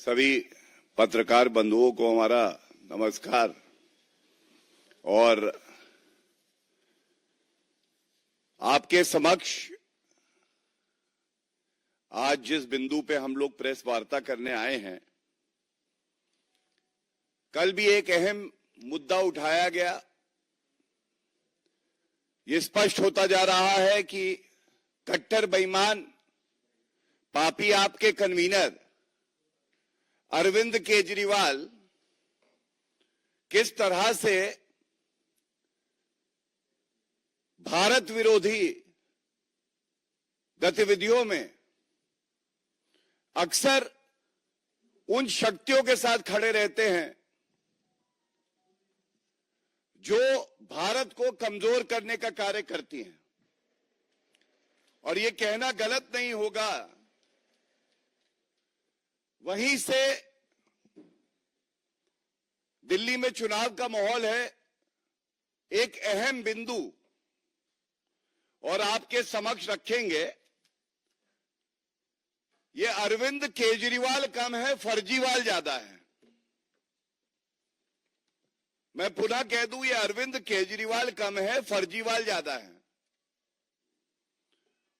सभी पत्रकार बंधुओं को हमारा नमस्कार। और आपके समक्ष आज जिस बिंदु पे हम लोग प्रेस वार्ता करने आए हैं, कल भी एक अहम मुद्दा उठाया गया। ये स्पष्ट होता जा रहा है कि कट्टर बेईमान पापी आपके कन्वीनर अरविंद केजरीवाल किस तरह से भारत विरोधी गतिविधियों में अक्सर उन शक्तियों के साथ खड़े रहते हैं जो भारत को कमजोर करने का कार्य करती हैं। और ये कहना गलत नहीं होगा, वहीं से दिल्ली में चुनाव का माहौल है। एक अहम बिंदु और आपके समक्ष रखेंगे, ये अरविंद केजरीवाल कम है, फर्जीवाल ज्यादा है। मैं पुनः कह दूं, ये अरविंद केजरीवाल कम है, फर्जीवाल ज्यादा है।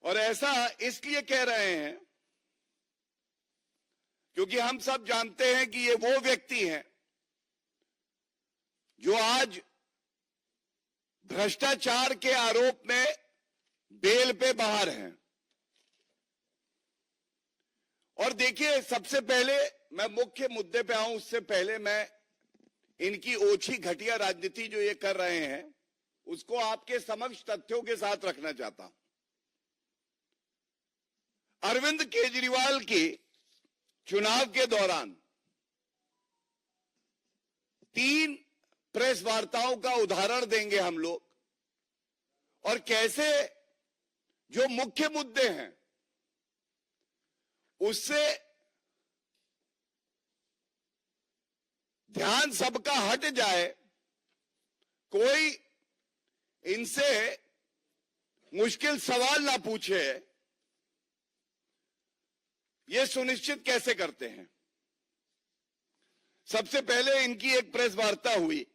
और ऐसा इसलिए कह रहे हैं क्योंकि हम सब जानते हैं कि ये वो व्यक्ति हैं जो आज भ्रष्टाचार के आरोप में बेल पे बाहर हैं। और देखिए, सबसे पहले मैं मुख्य मुद्दे पे आऊं, उससे पहले मैं इनकी ओछी घटिया राजनीति जो ये कर रहे हैं उसको आपके समक्ष तथ्यों के साथ रखना चाहता हूं। अरविंद केजरीवाल की चुनाव के दौरान 3 प्रेस वार्ताओं का उदाहरण देंगे हम लोग, और कैसे जो मुख्य मुद्दे हैं उससे ध्यान सबका हट जाए, कोई इनसे मुश्किल सवाल ना पूछे, ये सुनिश्चित कैसे करते हैं। सबसे पहले इनकी एक प्रेस वार्ता हुई।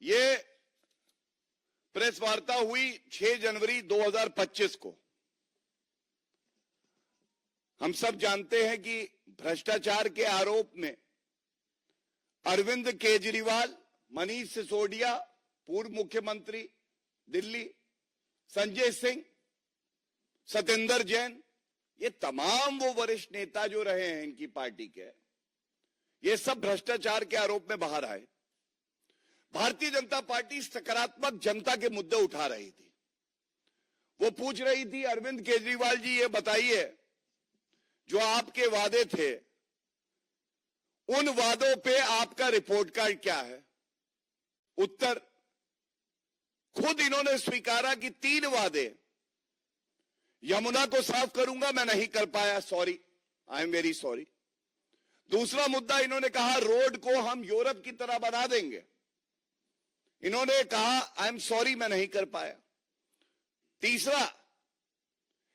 ये प्रेस वार्ता हुई 6 जनवरी 2025 को। हम सब जानते हैं कि भ्रष्टाचार के आरोप में अरविंद केजरीवाल, मनीष सिसोदिया पूर्व मुख्यमंत्री दिल्ली, संजय सिंह, सत्येंद्र जैन, ये तमाम वो वरिष्ठ नेता जो रहे हैं इनकी पार्टी के, ये सब भ्रष्टाचार के आरोप में बाहर आए। भारतीय जनता पार्टी सकारात्मक जनता के मुद्दे उठा रही थी। वो पूछ रही थी, अरविंद केजरीवाल जी ये बताइए, जो आपके वादे थे उन वादों पे आपका रिपोर्ट कार्ड क्या है। उत्तर, खुद इन्होंने स्वीकारा कि 3 वादे, यमुना को साफ करूंगा, मैं नहीं कर पाया, sorry, I am very sorry. दूसरा मुद्दा, इन्होंने कहा रोड को हम यूरोप की तरह बना देंगे, इन्होंने कहा आई एम सॉरी, मैं नहीं कर पाया। तीसरा,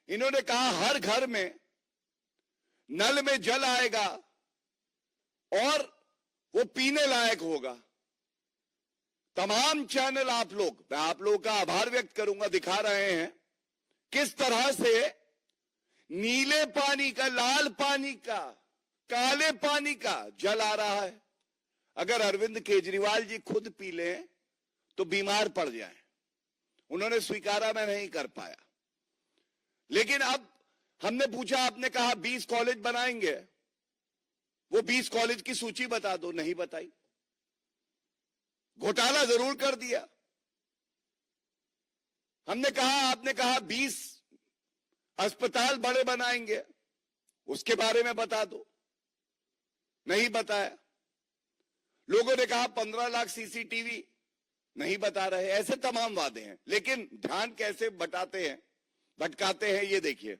इन्होंने कहा हर घर में नल में जल आएगा और वो पीने लायक होगा। तमाम चैनल आप लोग, मैं आप लोगों का आभार व्यक्त करूंगा, दिखा रहे हैं किस तरह से नीले पानी का, लाल पानी का, काले पानी का जल आ रहा है। अगर अरविंद केजरीवाल जी खुद पी लें तो बीमार पड़ जाएं। उन्होंने स्वीकारा मैं नहीं कर पाया। लेकिन अब हमने पूछा, आपने कहा 20 कॉलेज बनाएंगे, वो 20 कॉलेज की सूची बता दो, नहीं बताई। घोटाला जरूर कर दिया। हमने कहा, आपने कहा 20 अस्पताल बड़े बनाएंगे, उसके बारे में बता दो, नहीं बताया। लोगों ने कहा 15 लाख सीसीटीवी, नहीं बता रहे। ऐसे तमाम वादे हैं, लेकिन ध्यान कैसे भटकाते हैं ये देखिए।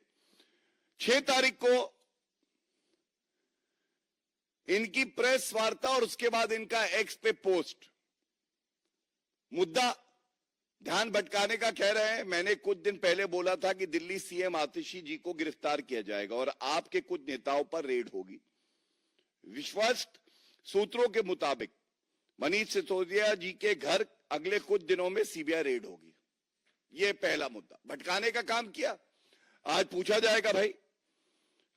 6 तारीख को इनकी प्रेस वार्ता और उसके बाद इनका एक्स पे पोस्ट। मुद्दा ध्यान भटकाने का कह रहे हैं। मैंने कुछ दिन पहले बोला था कि दिल्ली सीएम आतिशी जी को गिरफ्तार किया जाएगा और आपके कुछ नेताओं पर रेड होगी। विश्वस्त सूत्रों के मुताबिक मनीष सिसोदिया जी के घर अगले कुछ दिनों में सीबीआई रेड होगी। यह पहला मुद्दा। भटकाने का काम किया। आज पूछा जाएगा, भाई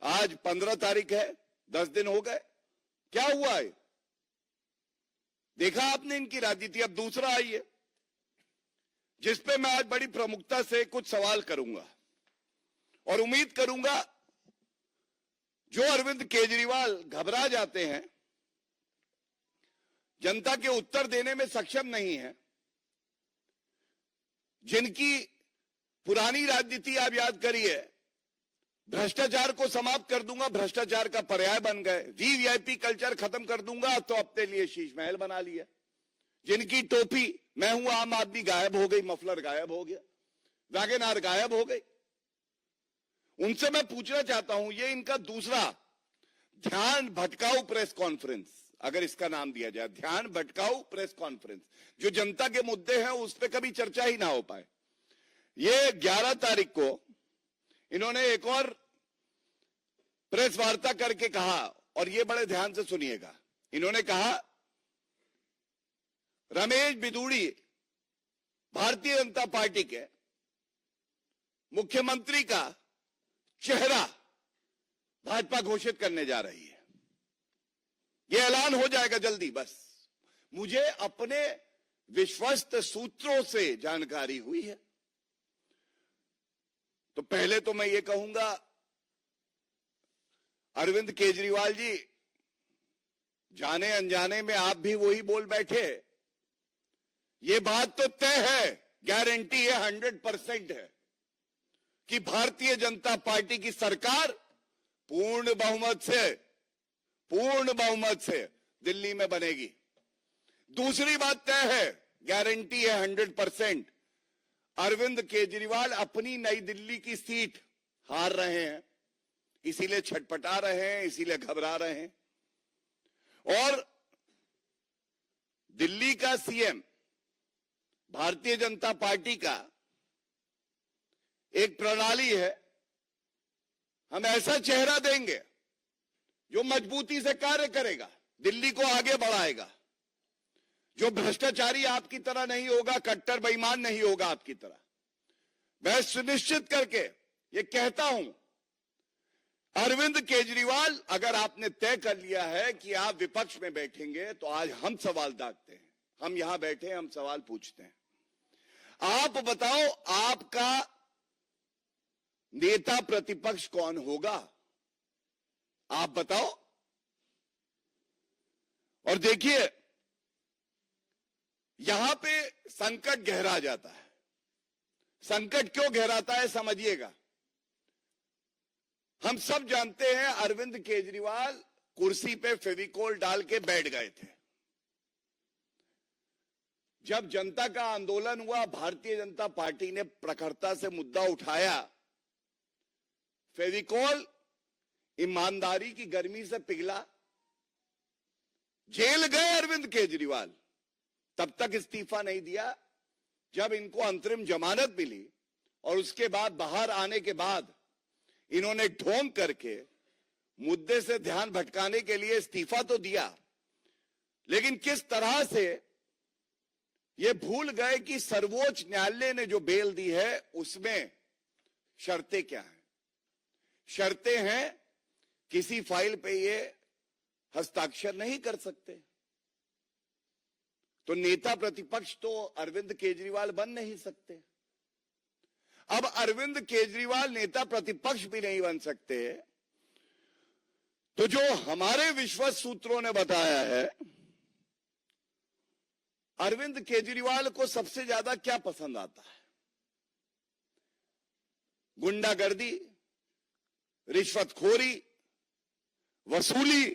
आज 15 तारीख है, 10 दिन हो गए, क्या हुआ है? देखा आपने इनकी राजनीति। अब दूसरा आइए, जिसपे मैं आज बड़ी प्रमुखता से कुछ सवाल करूंगा और उम्मीद करूंगा जो अरविंद केजरीवाल घबरा जाते हैं, जनता के उत्तर देने में सक्षम नहीं है, जिनकी पुरानी राजनीति आप याद करिए, भ्रष्टाचार को समाप्त कर दूंगा, भ्रष्टाचार का पर्याय बन गए, वीवीआईपी कल्चर खत्म कर दूंगा तो अपने लिए शीश महल बना लिया, जिनकी टोपी मैं हूं आम आदमी गायब हो गई, मफलर गायब हो गया, वैगन आर गायब हो गई। उनसे मैं पूछना चाहता हूं, ये इनका दूसरा ध्यान भटकाऊ प्रेस कॉन्फ्रेंस, अगर इसका नाम दिया जाए, ध्यान भटकाऊ प्रेस कॉन्फ्रेंस, जो जनता के मुद्दे हैं उस पर कभी चर्चा ही ना हो पाए। ये 11 तारीख को इन्होंने एक और प्रेस वार्ता करके कहा, और ये बड़े ध्यान से सुनिएगा, इन्होंने कहा रमेश बिधूड़ी भारतीय जनता पार्टी के मुख्यमंत्री का चेहरा भाजपा घोषित करने जा रही है। यह ऐलान हो जाएगा जल्दी। बस मुझे अपने विश्वस्त सूत्रों से जानकारी हुई है। तो पहले तो मैं ये कहूंगा, अरविंद केजरीवाल जी, जाने अनजाने में आप भी वही बोल बैठे। ये बात तो तय है, गारंटी है, 100% है कि भारतीय जनता पार्टी की सरकार पूर्ण बहुमत से दिल्ली में बनेगी। दूसरी बात तय है, गारंटी है 100%, अरविंद केजरीवाल अपनी नई दिल्ली की सीट हार रहे हैं, इसीलिए छटपटा रहे हैं, इसीलिए घबरा रहे हैं। और दिल्ली का सीएम भारतीय जनता पार्टी का एक प्रणाली है, हम ऐसा चेहरा देंगे जो मजबूती से कार्य करेगा, दिल्ली को आगे बढ़ाएगा, जो भ्रष्टाचारी आपकी तरह नहीं होगा, कट्टर बेईमान नहीं होगा आपकी तरह। मैं सुनिश्चित करके ये कहता हूं, अरविंद केजरीवाल, अगर आपने तय कर लिया है कि आप विपक्ष में बैठेंगे, तो आज हम सवाल दागते हैं। हम यहां बैठे, हम सवाल पूछते हैं। आप बताओ, आपका नेता प्रतिपक्ष कौन होगा? आप बताओ। और देखिए, यहां पे संकट गहरा जाता है। संकट क्यों गहराता है समझिएगा। हम सब जानते हैं, अरविंद केजरीवाल कुर्सी पे फेविकोल डाल के बैठ गए थे। जब जनता का आंदोलन हुआ, भारतीय जनता पार्टी ने प्रखरता से मुद्दा उठाया, फेविकोल ईमानदारी की गर्मी से पिघला, जेल गए अरविंद केजरीवाल, तब तक इस्तीफा नहीं दिया। जब इनको अंतरिम जमानत मिली और उसके बाद बाहर आने के बाद इन्होंने ढोंग करके मुद्दे से ध्यान भटकाने के लिए इस्तीफा तो दिया, लेकिन किस तरह से ये भूल गए कि सर्वोच्च न्यायालय ने जो बेल दी है उसमें शर्तें क्या हैं। शर्तें हैं, किसी फाइल पे ये हस्ताक्षर नहीं कर सकते। तो नेता प्रतिपक्ष तो अरविंद केजरीवाल बन नहीं सकते। अब अरविंद केजरीवाल नेता प्रतिपक्ष भी नहीं बन सकते, तो जो हमारे विश्वस्त सूत्रों ने बताया है, अरविंद केजरीवाल को सबसे ज्यादा क्या पसंद आता है? गुंडागर्दी, रिश्वतखोरी, वसूली,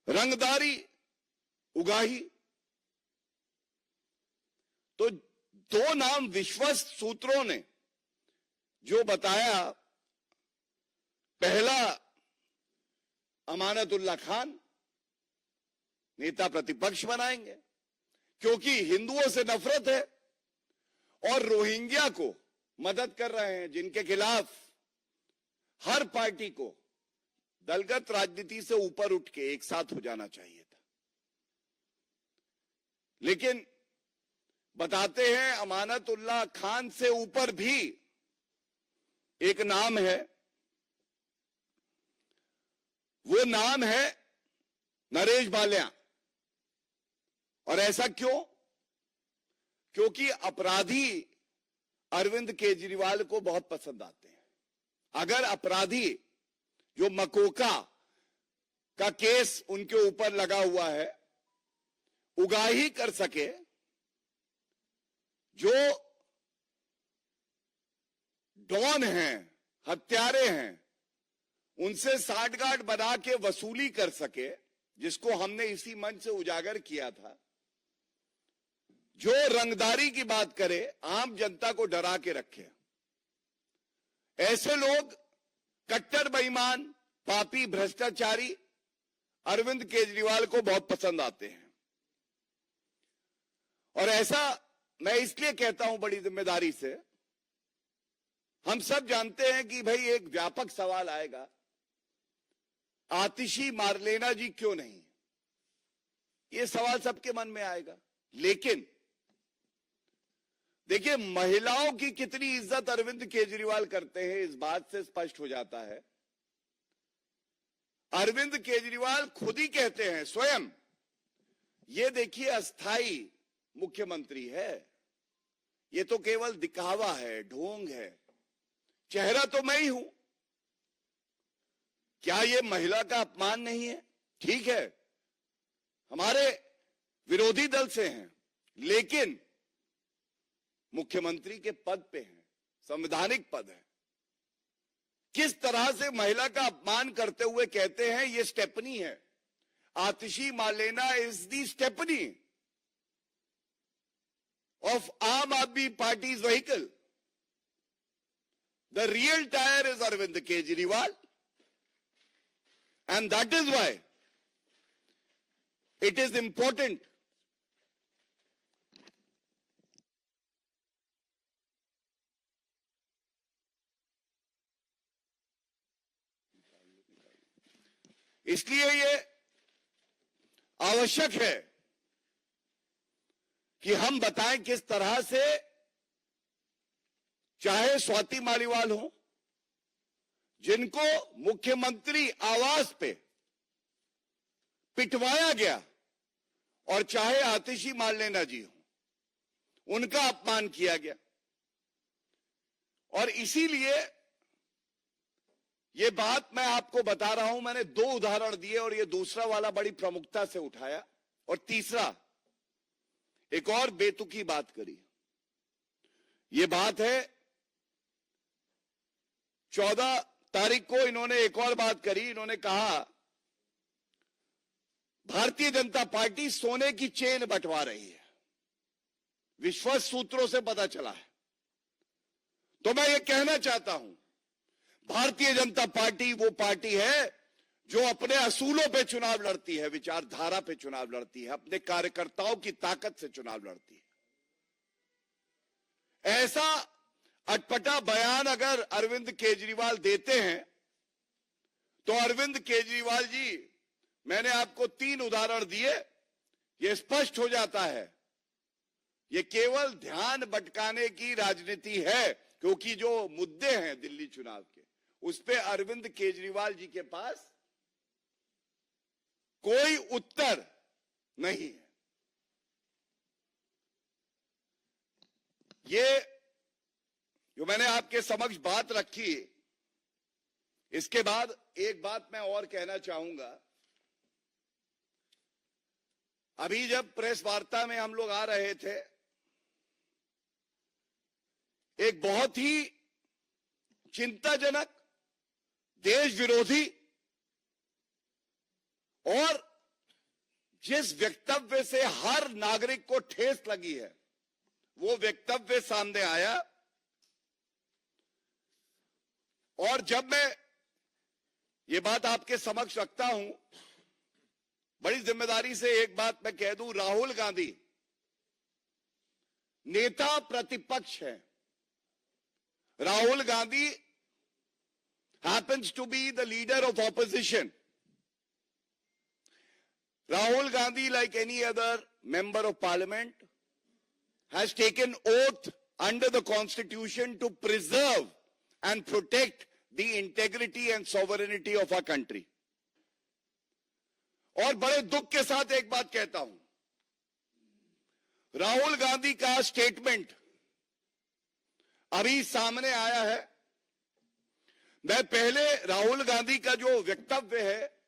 रंगदारी, उगाही। तो दो नाम विश्वस्त सूत्रों ने जो बताया, पहला अमानतुल्लाह खान नेता प्रतिपक्ष बनाएंगे क्योंकि हिंदुओं से नफरत है, और रोहिंग्या को मदद कर रहे हैं, जिनके खिलाफ हर पार्टी को दलगत राजनीति से ऊपर उठ के एक साथ हो जाना चाहिए था। लेकिन बताते हैं अमानतुल्लाह खान से ऊपर भी एक नाम है, वो नाम है नरेश भाल्या। और ऐसा क्यों? क्योंकि अपराधी अरविंद केजरीवाल को बहुत पसंद आते हैं। अगर अपराधी जो मकोका का केस उनके ऊपर लगा हुआ है उगाही कर सके, जो डॉन हैं, हत्यारे हैं, उनसे साठगांठ बना के वसूली कर सके, जिसको हमने इसी मंच से उजागर किया था, जो रंगदारी की बात करे, आम जनता को डरा के रखे, ऐसे लोग कट्टर बेईमान, पापी, भ्रष्टाचारी अरविंद केजरीवाल को बहुत पसंद आते हैं। और ऐसा मैं इसलिए कहता हूं बड़ी जिम्मेदारी से, हम सब जानते हैं कि भाई एक व्यापक सवाल आएगा, आतिशी मारलेना जी क्यों नहीं, ये सवाल सबके मन में आएगा। लेकिन देखिए, महिलाओं की कितनी इज्जत अरविंद केजरीवाल करते हैं, इस बात से स्पष्ट हो जाता है। अरविंद केजरीवाल खुद ही कहते हैं स्वयं, ये देखिए अस्थाई मुख्यमंत्री है, ये तो केवल दिखावा है, ढोंग है, चेहरा तो मैं ही हूं। क्या ये महिला का अपमान नहीं है? ठीक है, हमारे विरोधी दल से हैं, लेकिन मुख्यमंत्री के पद पे हैं, संवैधानिक पद है। किस तरह से महिला का अपमान करते हुए कहते हैं ये स्टेपनी है, Atishi Marlena is the stepney of Aam Aadmi Party's vehicle. The real tire is Arvind Kejriwal, and that is why it is important इसलिए ये आवश्यक है कि हम बताएं किस तरह से, चाहे स्वाति मालीवाल हो, जिनको मुख्यमंत्री आवास पे पिटवाया गया, और चाहे आतिशी मारलेना जी हो, उनका अपमान किया गया। और इसीलिए ये बात मैं आपको बता रहा हूं। मैंने 2 उदाहरण दिए और ये दूसरा वाला बड़ी प्रमुखता से उठाया, और तीसरा एक और बेतुकी बात करी। ये बात है 14 तारीख को इन्होंने एक और बात करी। इन्होंने कहा भारतीय जनता पार्टी सोने की चेन बंटवा रही है, विश्वस्त सूत्रों से पता चला है। तो मैं ये कहना चाहता हूं, भारतीय जनता पार्टी वो पार्टी है जो अपने असूलों पे चुनाव लड़ती है, विचारधारा पे चुनाव लड़ती है, अपने कार्यकर्ताओं की ताकत से चुनाव लड़ती है। ऐसा अटपटा बयान अगर अरविंद केजरीवाल देते हैं, तो अरविंद केजरीवाल जी, मैंने आपको 3 उदाहरण दिए, ये स्पष्ट हो जाता है ये केवल ध्यान भटकाने की राजनीति है, क्योंकि जो मुद्दे हैं दिल्ली चुनाव के, उस पे अरविंद केजरीवाल जी के पास कोई उत्तर नहीं है। ये जो मैंने आपके समक्ष बात रखी, इसके बाद एक बात मैं और कहना चाहूंगा। अभी जब प्रेस वार्ता में हम लोग आ रहे थे, एक बहुत ही चिंताजनक, देश विरोधी और जिस वक्तव्य से हर नागरिक को ठेस लगी है, वो वक्तव्य सामने आया। और जब मैं ये बात आपके समक्ष रखता हूं, बड़ी जिम्मेदारी से एक बात मैं कह दूं, राहुल गांधी नेता प्रतिपक्ष है। Rahul Gandhi happens to be the leader of opposition. Rahul Gandhi, like any other member of parliament, has taken oath under the constitution to preserve and protect the integrity and sovereignty of our country. और बड़े दुख के साथ एक बात कहता हूं, राहुल गांधी का स्टेटमेंट अभी सामने आया है। मैं पहले राहुल गांधी का जो वक्तव्य है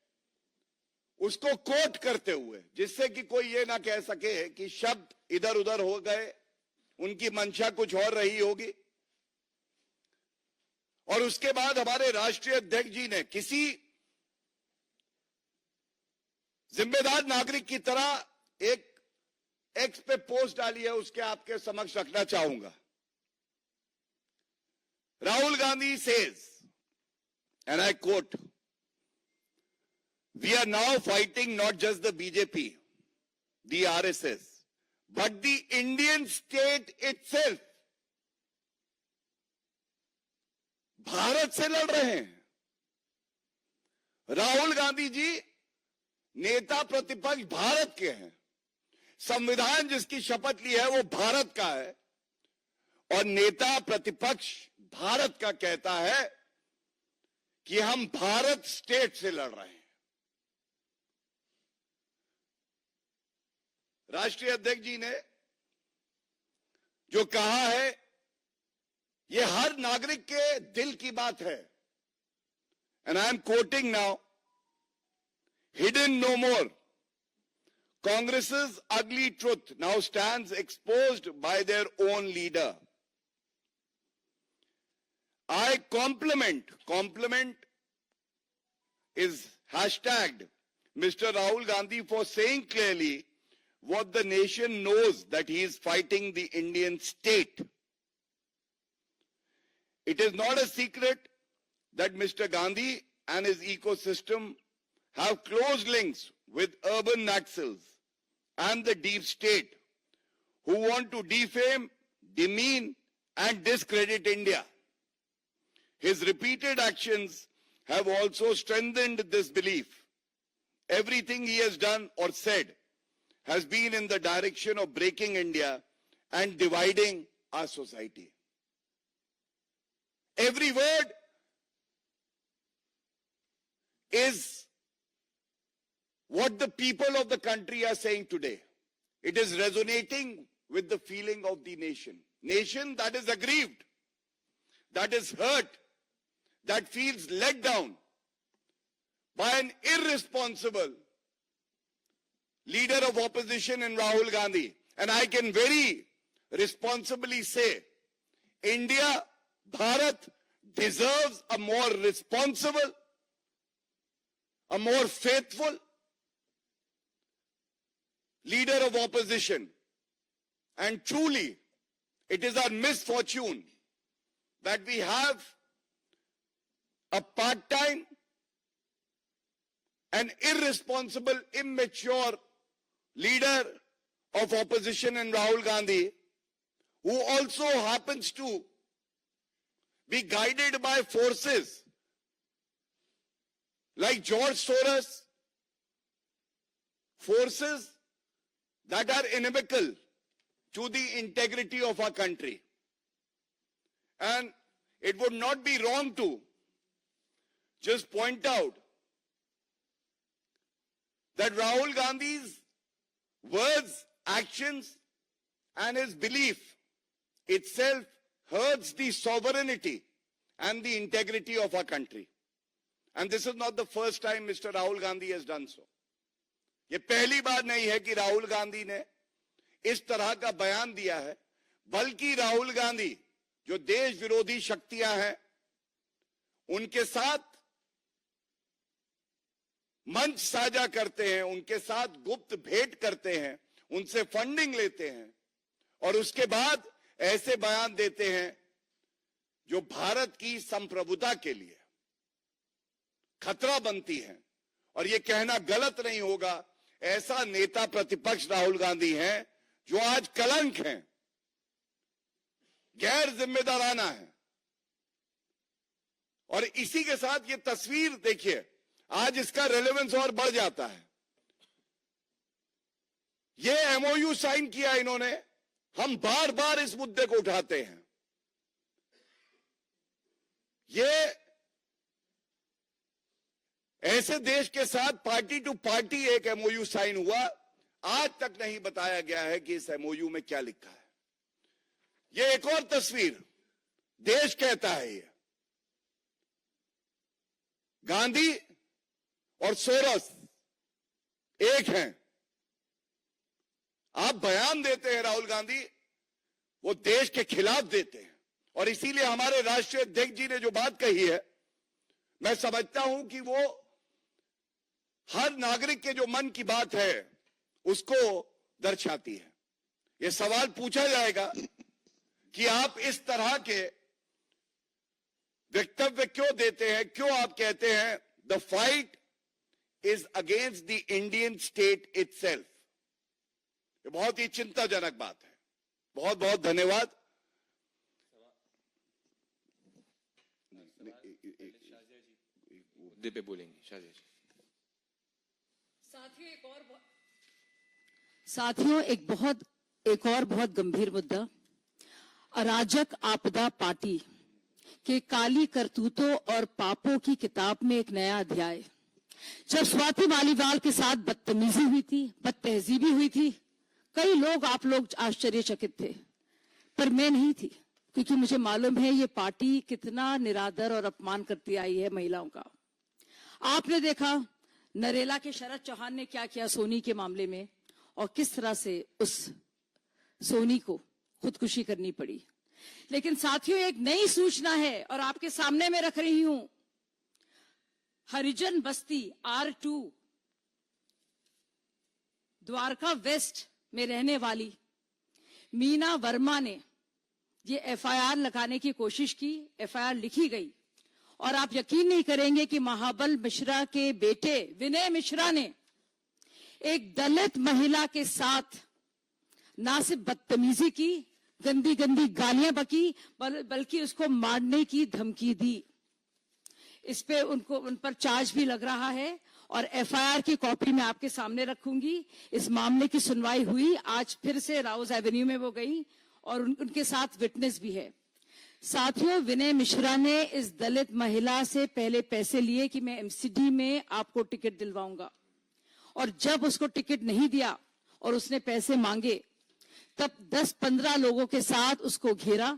उसको कोट करते हुए, जिससे कि कोई ये ना कह सके कि शब्द इधर उधर हो गए, उनकी मंशा कुछ और रही होगी। और उसके बाद हमारे राष्ट्रीय अध्यक्ष जी ने किसी जिम्मेदार नागरिक की तरह एक एक्स पे पोस्ट डाली है, उसके आपके समक्ष रखना चाहूंगा। Rahul Gandhi says, and I quote, "We are now fighting not just the BJP, the RSS, but the Indian state itself." Bharat से लड़ रहे हैं। राहुल गांधी जी नेता प्रतिपक्ष भारत के हैं। संविधान जिसकी शपथ ली है वो भारत का है, और नेता प्रतिपक्ष भारत का कहता है कि हम भारत स्टेट से लड़ रहे हैं। राष्ट्रीय अध्यक्ष जी ने जो कहा है, ये हर नागरिक के दिल की बात है। And I am quoting now, "Hidden no more. Congress's ugly truth now stands exposed by their own leader." I compliment is hashtagged Mr. Rahul Gandhi for saying clearly what the nation knows, that he is fighting the Indian state. It is not a secret that Mr. Gandhi and his ecosystem have close links with urban Naxals and the deep state, who want to defame, demean, and discredit India. His repeated actions have also strengthened this belief. Everything he has done or said has been in the direction of breaking India and dividing our society. Every word is what the people of the country are saying today. It is resonating with the feeling of the nation. Nation that is aggrieved, that is hurt, that feels let down by an irresponsible leader of opposition in Rahul Gandhi. And I can very responsibly say, India, Bharat, deserves a more responsible, a more faithful leader of opposition. And truly, it is our misfortune that we have a part-time and irresponsible, immature leader of opposition in Rahul Gandhi, who also happens to be guided by forces like George Soros, forces that are inimical to the integrity of our country. And it would not be wrong to just point out that Rahul Gandhi's words, actions, and his belief itself hurts the sovereignty and the integrity of our country. And this is not the first time Mr. Rahul Gandhi has done so. ये पहली बार नहीं है कि राहुल गांधी ने इस तरह का बयान दिया है, बल्कि राहुल गांधी जो देश विरोधी शक्तियां हैं उनके साथ मंच साझा करते हैं, उनके साथ गुप्त भेंट करते हैं, उनसे फंडिंग लेते हैं और उसके बाद ऐसे बयान देते हैं जो भारत की संप्रभुता के लिए खतरा बनती है। और ये कहना गलत नहीं होगा, ऐसा नेता प्रतिपक्ष राहुल गांधी हैं जो आज कलंक हैं गैर जिम्मेदाराना है। और इसी के साथ ये तस्वीर देखिए, आज इसका रेलेवेंस और बढ़ जाता है। ये एमओयू साइन किया इन्होंने, हम बार बार इस मुद्दे को उठाते हैं। ये ऐसे देश के साथ पार्टी टू पार्टी एक एमओयू साइन हुआ, आज तक नहीं बताया गया है कि इस एमओयू में क्या लिखा है। ये एक और तस्वीर, देश कहता है ये गांधी और सोरस एक हैं। आप बयान देते हैं राहुल गांधी, वो देश के खिलाफ देते हैं। और इसीलिए हमारे राष्ट्रीय अध्यक्ष जी ने जो बात कही है, मैं समझता हूं कि वो हर नागरिक के जो मन की बात है उसको दर्शाती है। ये सवाल पूछा जाएगा कि आप इस तरह के वक्तव्य क्यों देते हैं, क्यों आप कहते हैं the fight is against the Indian state itself. ये बहुत ही चिंताजनक बात है। बहुत बहुत धन्यवाद। मुद्दे पे बोलेंगे शाहजी जी। साथियों एक और बहुत गंभीर मुद्दा, अराजक आपदा पार्टी के काली करतूतों और पापों की किताब में एक नया अध्याय। जब स्वाति मालीवाल के साथ बदतमीजी हुई थी, बदतहजीबी हुई थी, कई लोग, आप लोग आश्चर्यचकित थे, पर मैं नहीं थी, क्योंकि मुझे मालूम है ये पार्टी कितना निरादर और अपमान करती आई है महिलाओं का। आपने देखा नरेला के शरद चौहान ने क्या किया सोनी के मामले में, और किस तरह से उस सोनी को खुदकुशी करनी पड़ी। लेकिन साथियों, एक नई सूचना है और आपके सामने मैं रख रही हूं। हरिजन बस्ती R2 द्वारका वेस्ट में रहने वाली मीना वर्मा ने ये FIR लगाने की कोशिश की, FIR लिखी गई, और आप यकीन नहीं करेंगे कि महाबल मिश्रा के बेटे विनय मिश्रा ने एक दलित महिला के साथ ना सिर्फ बदतमीजी की, गंदी गंदी गालियां बकी, बल्कि उसको मारने की धमकी दी। इस पे उन पर चार्ज भी लग रहा है और FIR की कॉपी मैं आपके सामने रखूंगी। इस मामले की सुनवाई हुई, आज फिर से राउज एवेन्यू में वो गई और उनके साथ विटनेस भी है। साथियों, विनय मिश्रा ने इस दलित महिला से पहले पैसे लिए कि मैं MCD में आपको टिकट दिलवाऊंगा, और जब उसको टिकट नहीं दिया और उसने पैसे मांगे, तब 10-15 लोगों के साथ उसको घेरा।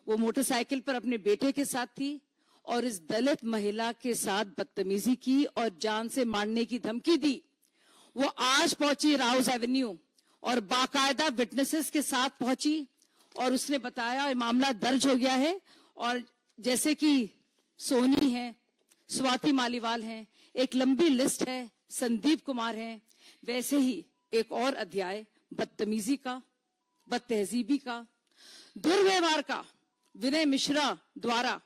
वो मोटरसाइकिल पर अपने बेटे के साथ थी और इस दलित महिला के साथ बदतमीजी की और जान से मारने की धमकी दी। वो आज पहुंची राउज एवेन्यू और बाकायदा विटनेसेस के साथ पहुंची और उसने बताया मामला दर्ज हो गया है, और जैसे कि सोनी है, स्वाति मालीवाल है, एक लंबी लिस्ट है, संदीप कुमार है, वैसे ही एक और अध्याय बदतमीजी का, बदतहजीबी का, दुर्व्यवहार का विनय मिश्रा द्वारा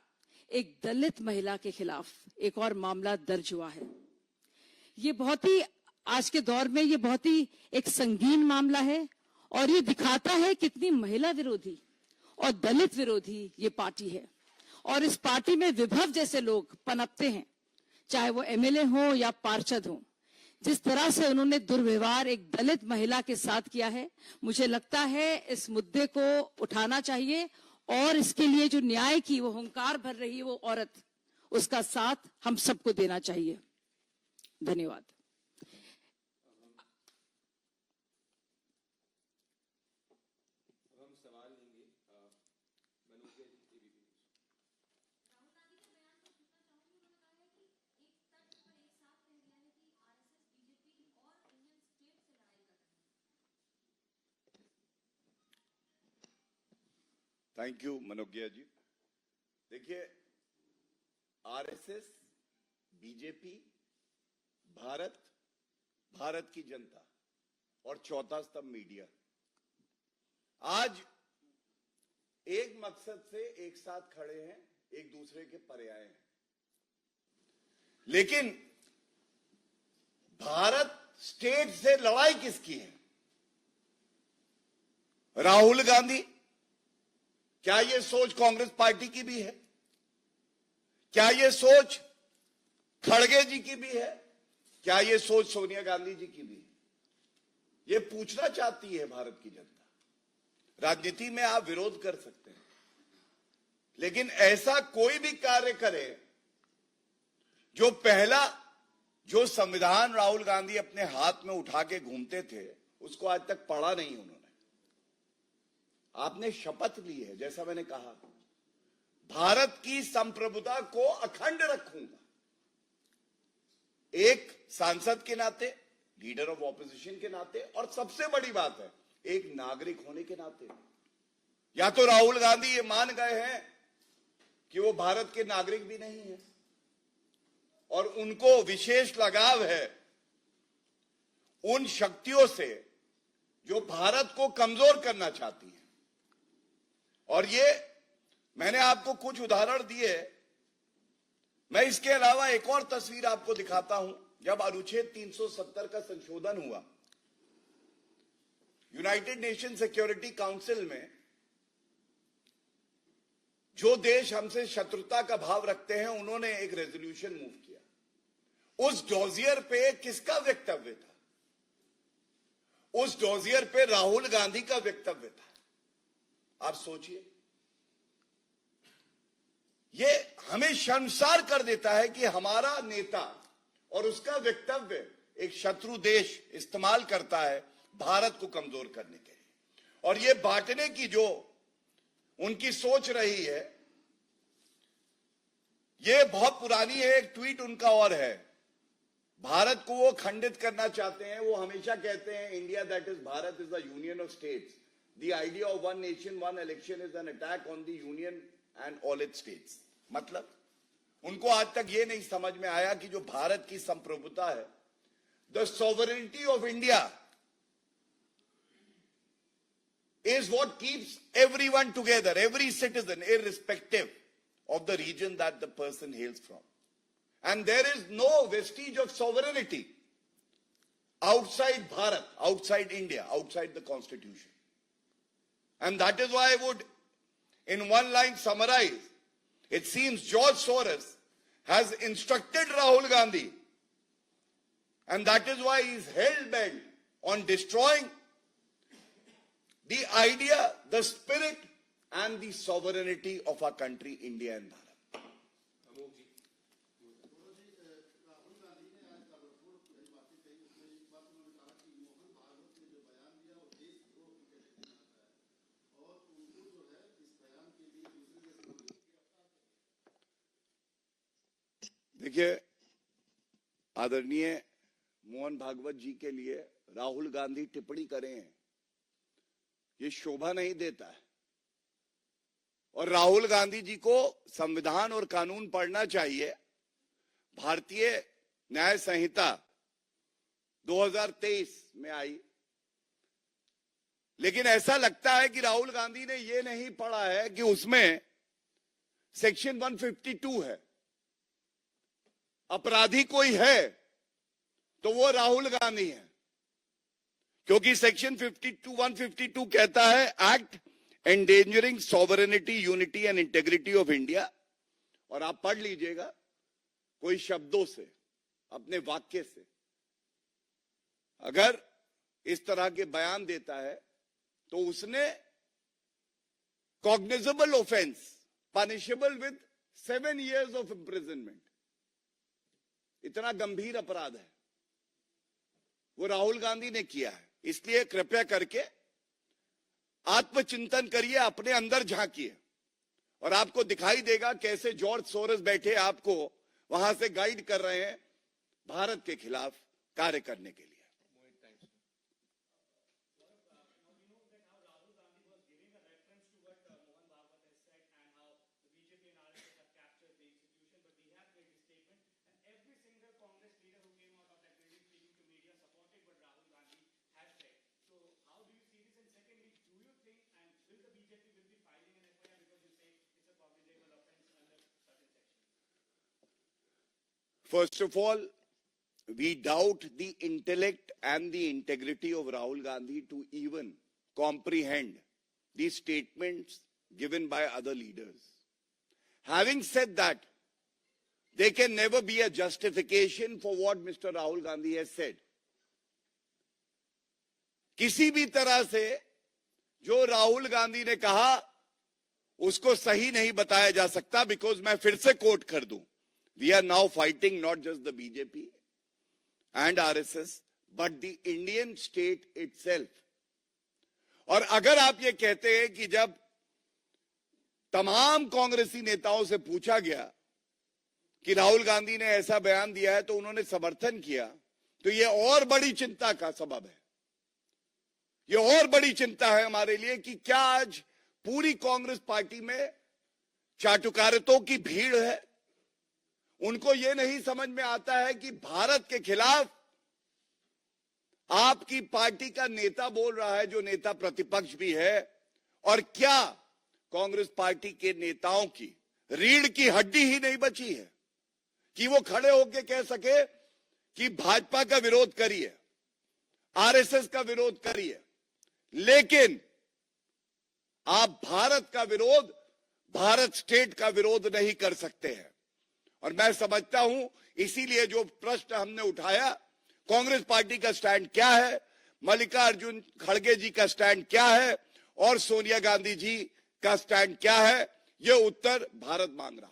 एक दलित महिला के खिलाफ एक और मामला दर्ज हुआ है। ये बहुत ही आज के दौर में ये बहुत ही एक संगीन मामला है और ये दिखाता है कितनी महिला विरोधी और दलित विरोधी ये पार्टी है। और इस पार्टी में विभव जैसे लोग पनपते हैं, चाहे वो MLA हो या पार्षद हो। जिस तरह से उन्होंने दुर्व्यवहार एक दलित महिला के साथ किया है, मुझे लगता है इस मुद्दे को उठाना चाहिए और इसके लिए जो न्याय की वो हुंकार भर रही है वो औरत, उसका साथ हम सबको देना चाहिए। धन्यवाद। थैंक यू मनोज्ञा जी। देखिए, RSS, BJP, भारत की जनता और चौथा स्तंभ मीडिया आज एक मकसद से एक साथ खड़े हैं, एक दूसरे के पर्याय हैं। लेकिन भारत स्टेट से लड़ाई किसकी है? राहुल गांधी, क्या ये सोच कांग्रेस पार्टी की भी है? क्या ये सोच खड़गे जी की भी है? क्या ये सोच सोनिया गांधी जी की भी है? ये पूछना चाहती है भारत की जनता। राजनीति में आप विरोध कर सकते हैं, लेकिन ऐसा कोई भी कार्य करे जो पहला जो संविधान राहुल गांधी अपने हाथ में उठा के घूमते थे, उसको आज तक पढ़ा नहीं उन्होंने। आपने शपथ ली है, जैसा मैंने कहा, भारत की संप्रभुता को अखंड रखूंगा। एक सांसद के नाते, लीडर ऑफ ऑपोजिशन के नाते, और सबसे बड़ी बात है एक नागरिक होने के नाते। या तो राहुल गांधी ये मान गए हैं कि वो भारत के नागरिक भी नहीं है और उनको विशेष लगाव है उन शक्तियों से जो भारत को कमजोर करना चाहती है। और ये मैंने आपको कुछ उदाहरण दिए। मैं इसके अलावा एक और तस्वीर आपको दिखाता हूं। जब अनुच्छेद 370 का संशोधन हुआ, यूनाइटेड नेशन सिक्योरिटी काउंसिल में जो देश हमसे शत्रुता का भाव रखते हैं, उन्होंने एक रेजोल्यूशन मूव किया। उस डोजियर पे किसका वक्तव्य था? उस डोजियर पे राहुल गांधी का वक्तव्य था। आप सोचिए, ये हमें शर्मसार कर देता है कि हमारा नेता और उसका वक्तव्य एक शत्रु देश इस्तेमाल करता है भारत को कमजोर करने के लिए। और ये बांटने की जो उनकी सोच रही है, ये बहुत पुरानी है। एक ट्वीट उनका और है, भारत को वो खंडित करना चाहते हैं। वो हमेशा कहते हैं India that is Bharat is the union of states, the idea of one nation one election is an attack on the union and all it's states. मतलब उनको आज तक ये नहीं समझ में आया कि जो भारत की संप्रभुता है, the sovereignty of India is what keeps everyone together, every citizen, irrespective of the region that the person hails from. And there is no vestige of sovereignty outside Bharat, outside India, outside the constitution. And that is why I would, in one line, summarize. It seems George Soros has instructed Rahul Gandhi, and that is why he is hell-bent on destroying the idea, the spirit, and the sovereignty of our country, India and Bharat. देखिए, आदरणीय मोहन भागवत जी के लिए राहुल गांधी टिप्पणी करें, ये शोभा नहीं देता है। और राहुल गांधी जी को संविधान और कानून पढ़ना चाहिए। भारतीय न्याय संहिता 2023 में आई, लेकिन ऐसा लगता है कि राहुल गांधी ने ये नहीं पढ़ा है कि उसमें सेक्शन 152 है। अपराधी कोई है तो वो राहुल गांधी है, क्योंकि सेक्शन 152 कहता है act endangering sovereignty, unity and integrity of India. और आप पढ़ लीजिएगा कोई शब्दों से, अपने वाक्य से अगर इस तरह के बयान देता है तो उसने cognizable offence, punishable with 7 years of imprisonment, इतना गंभीर अपराध है, वो राहुल गांधी ने किया है। इसलिए कृपया करके आत्मचिंतन करिए, अपने अंदर झांकिए, और आपको दिखाई देगा कैसे जॉर्ज सोरस बैठे आपको वहां से गाइड कर रहे हैं भारत के खिलाफ कार्य करने के लिए। First of all, we doubt the intellect and the integrity of Rahul Gandhi to even comprehend these statements given by other leaders. Having said that, there can never be a justification for what Mr. Rahul Gandhi has said. किसी भी तरह से जो राहुल गांधी ने कहा उसको सही नहीं बताया जा सकता, बिकॉज मैं फिर से कोट कर दूं, we are now fighting not just the BJP and RSS but the Indian state itself. और अगर आप ये कहते हैं कि जब तमाम कांग्रेसी नेताओं से पूछा गया कि राहुल गांधी ने ऐसा बयान दिया है तो उन्होंने समर्थन किया, तो ये और बड़ी चिंता का सबब है. ये और बड़ी चिंता है हमारे लिए कि क्या आज पूरी कांग्रेस पार्टी में चाटुकारितों की भीड़ है. उनको ये नहीं समझ में आता है कि भारत के खिलाफ आपकी पार्टी का नेता बोल रहा है, जो नेता प्रतिपक्ष भी है, और क्या कांग्रेस पार्टी के नेताओं की रीढ़ की हड्डी ही नहीं बची है कि वो खड़े होकर कह सके कि भाजपा का विरोध करिए, आरएसएस का विरोध करिए, लेकिन आप भारत का विरोध, भारत स्टेट का विरोध नहीं कर सकते हैं. और मैं समझता हूं इसीलिए जो प्रश्न हमने उठाया, कांग्रेस पार्टी का स्टैंड क्या है, मल्लिकार्जुन खड़गे जी का स्टैंड क्या है और सोनिया गांधी जी का स्टैंड क्या है, यह उत्तर भारत मांग रहा है.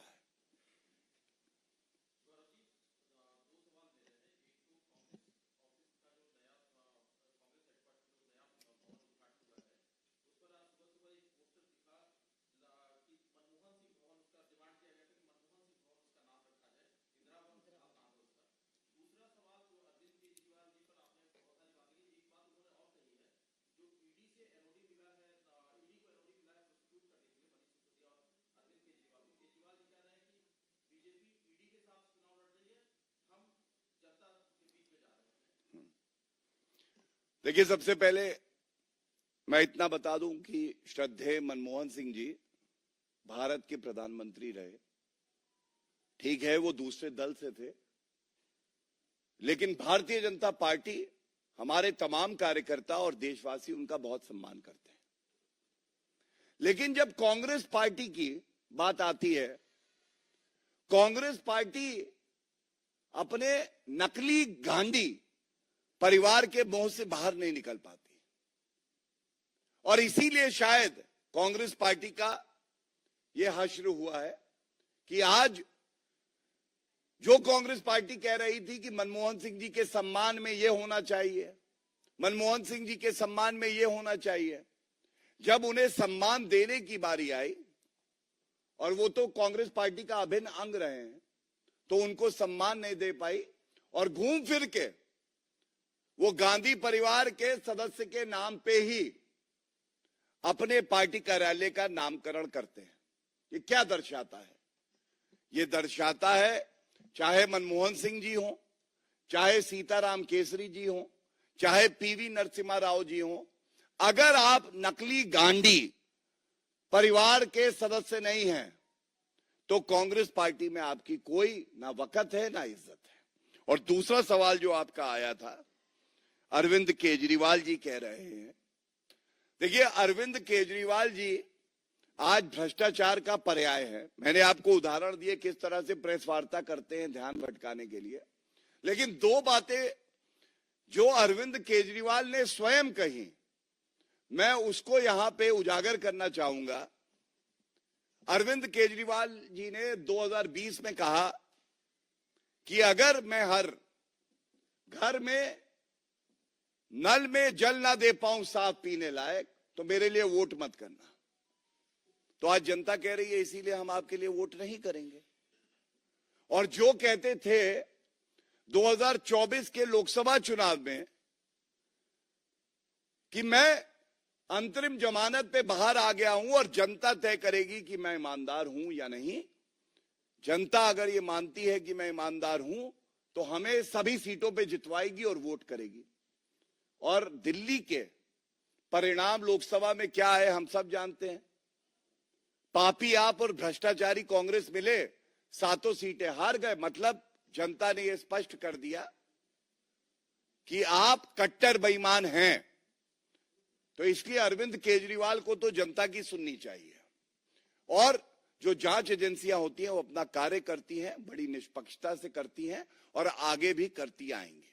देखिए, सबसे पहले मैं इतना बता दूं कि श्रद्धेय मनमोहन सिंह जी भारत के प्रधानमंत्री रहे. ठीक है, वो दूसरे दल से थे, लेकिन भारतीय जनता पार्टी, हमारे तमाम कार्यकर्ता और देशवासी उनका बहुत सम्मान करते हैं. लेकिन जब कांग्रेस पार्टी की बात आती है, कांग्रेस पार्टी अपने नकली गांधी परिवार के मोह से बाहर नहीं निकल पाती, और इसीलिए शायद कांग्रेस पार्टी का यह हश्र हुआ है कि आज जो कांग्रेस पार्टी कह रही थी कि मनमोहन सिंह जी के सम्मान में यह होना चाहिए, मनमोहन सिंह जी के सम्मान में यह होना चाहिए, जब उन्हें सम्मान देने की बारी आई, और वो तो कांग्रेस पार्टी का अभिन्न अंग रहे हैं, तो उनको सम्मान नहीं दे पाई, और घूम फिर के वो गांधी परिवार के सदस्य के नाम पे ही अपने पार्टी कार्यालय का नामकरण करते हैं. ये क्या दर्शाता है? ये दर्शाता है, चाहे मनमोहन सिंह जी हो, चाहे सीताराम केसरी जी हो, चाहे पीवी नरसिम्हा राव जी हो, अगर आप नकली गांधी परिवार के सदस्य नहीं हैं, तो कांग्रेस पार्टी में आपकी कोई ना वक़्त है ना इज्जत है. और दूसरा सवाल जो आपका आया था, अरविंद केजरीवाल जी कह रहे हैं. देखिए, अरविंद केजरीवाल जी आज भ्रष्टाचार का पर्याय है. मैंने आपको उदाहरण दिए किस तरह से प्रेस वार्ता करते हैं ध्यान भटकाने के लिए, लेकिन दो बातें जो अरविंद केजरीवाल ने स्वयं कही, मैं उसको यहां पे उजागर करना चाहूंगा. अरविंद केजरीवाल जी ने 2020 में कहा कि अगर मैं हर घर में नल में जल ना दे पाऊं साफ पीने लायक, तो मेरे लिए वोट मत करना. तो आज जनता कह रही है इसीलिए हम आपके लिए वोट नहीं करेंगे. और जो कहते थे 2024 के लोकसभा चुनाव में कि मैं अंतरिम जमानत पे बाहर आ गया हूं और जनता तय करेगी कि मैं ईमानदार हूं या नहीं, जनता अगर ये मानती है कि मैं ईमानदार हूं तो हमें सभी सीटों पे जितवाएगी और वोट करेगी. और दिल्ली के परिणाम लोकसभा में क्या है हम सब जानते हैं. पापी आप और भ्रष्टाचारी कांग्रेस मिले, 7 सीटें हार गए. मतलब जनता ने यह स्पष्ट कर दिया कि आप कट्टर बेईमान हैं. तो इसलिए अरविंद केजरीवाल को तो जनता की सुननी चाहिए. और जो जांच एजेंसियां होती हैं वो अपना कार्य करती हैं, बड़ी निष्पक्षता से करती हैं और आगे भी करती आएंगी।